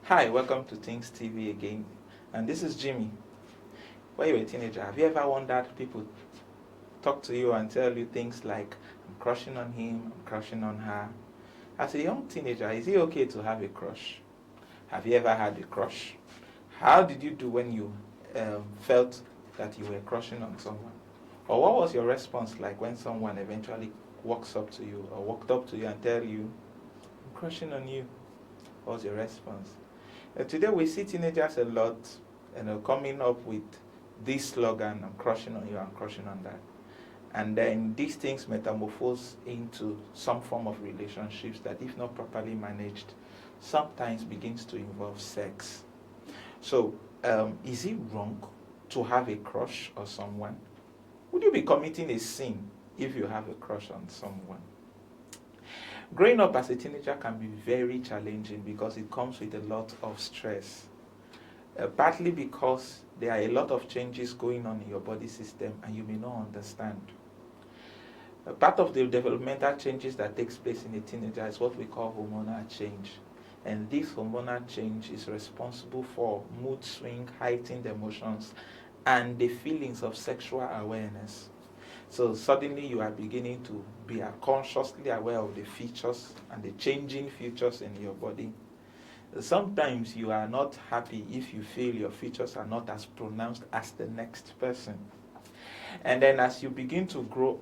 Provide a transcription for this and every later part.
Hi, welcome to Things TV again. And this is Jimmy. When you were a teenager, have you ever wondered people talk to you and tell you things like, I'm crushing on him, I'm crushing on her? As a young teenager, is it okay to have a crush? Have you ever had a crush? How did you do when you felt that you were crushing on someone? Or what was your response like when someone eventually walks up to you or walked up to you and tell you, I'm crushing on you? What was your response? Today we see teenagers a lot, coming up with this slogan, I'm crushing on you, I'm crushing on that. And then these things metamorphose into some form of relationships that, if not properly managed, sometimes begins to involve sex. So, is it wrong to have a crush on someone? Would you be committing a sin if you have a crush on someone? Growing up as a teenager can be very challenging because it comes with a lot of stress. Partly because there are a lot of changes going on in your body system and you may not understand. Part of the developmental changes that takes place in a teenager is what we call hormonal change. And this hormonal change is responsible for mood swing, heightened emotions, and the feelings of sexual awareness. So suddenly you are beginning to be consciously aware of the features and the changing features in your body. Sometimes you are not happy if you feel your features are not as pronounced as the next person. And then as you begin to grow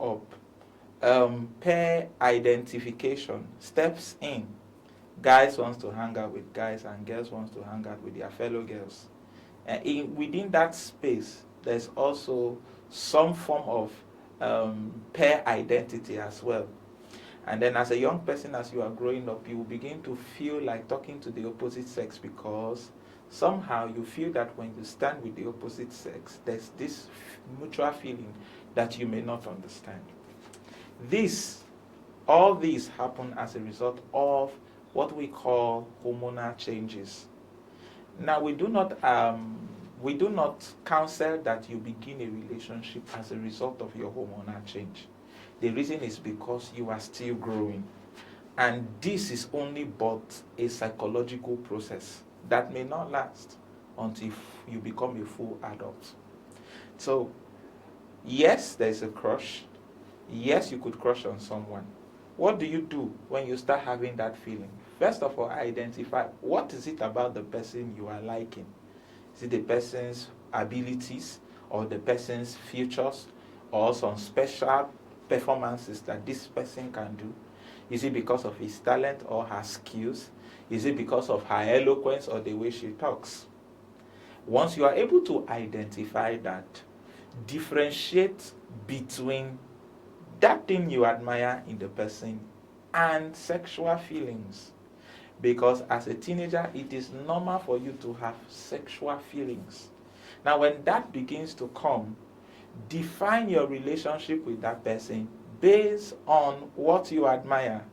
up, pair identification steps in. Guys wants to hang out with guys and girls wants to hang out with their fellow girls. And within that space, there's also some form of pair identity as well. And then as a young person, as you are growing up, you will begin to feel like talking to the opposite sex because somehow you feel that when you stand with the opposite sex, there's this mutual feeling that you may not understand. All these happen as a result of what we call hormonal changes. Now, we do not counsel that you begin a relationship as a result of your hormonal change. The reason is because you are still growing. And this is only but a psychological process that may not last until you become a full adult. So, yes, there's a crush. Yes, you could crush on someone. What do you do when you start having that feeling? First of all, identify what is it about the person you are liking. Is it the person's abilities or the person's features or some special performances that this person can do? Is it because of his talent or her skills? Is it because of her eloquence or the way she talks? Once you are able to identify that, differentiate between that thing you admire in the person and sexual feelings. Because as a teenager, it is normal for you to have sexual feelings. Now, when that begins to come, define your relationship with that person based on what you admire.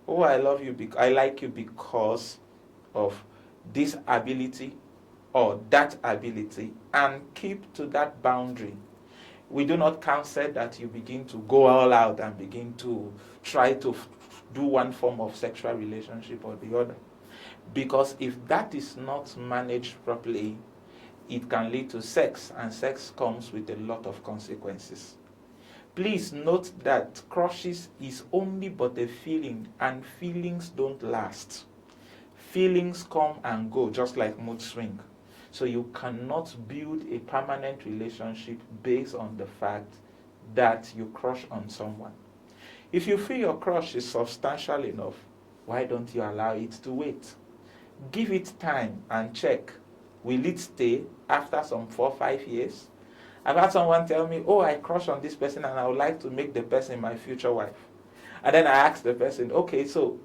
Oh, I love you, I like you because of this ability or that ability, and keep to that boundary. We do not counsel that you begin to go all out and begin to try to do one form of sexual relationship or the other. Because if that is not managed properly, it can lead to sex, and sex comes with a lot of consequences. Please note that crushes is only but a feeling, and feelings don't last. Feelings come and go just like mood swing. So you cannot build a permanent relationship based on the fact that you crush on someone. If you feel your crush is substantial enough, why don't you allow it to wait? Give it time and check. Will it stay after some 4 or 5 years? I've had someone tell me, oh, I crush on this person and I would like to make the person my future wife. And then I asked the person, okay, so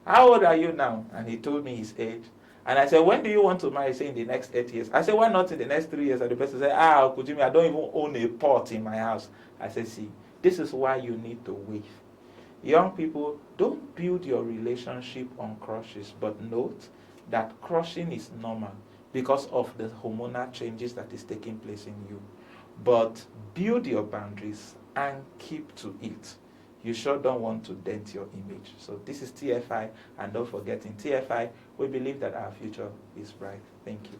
how old are you now? And he told me his age. And I said, when do you want to marry? Say in the next 8 years. I said, why not in the next 3 years? And the person said, Kujimi, I don't even own a pot in my house. I said, see, this is why you need to wait. Young people, don't build your relationship on crushes, but note that crushing is normal because of the hormonal changes that is taking place in you. But build your boundaries and keep to it. you sure don't want to dent your image. So this is TFI, and don't forget, in TFI, we believe that our future is bright. Thank you.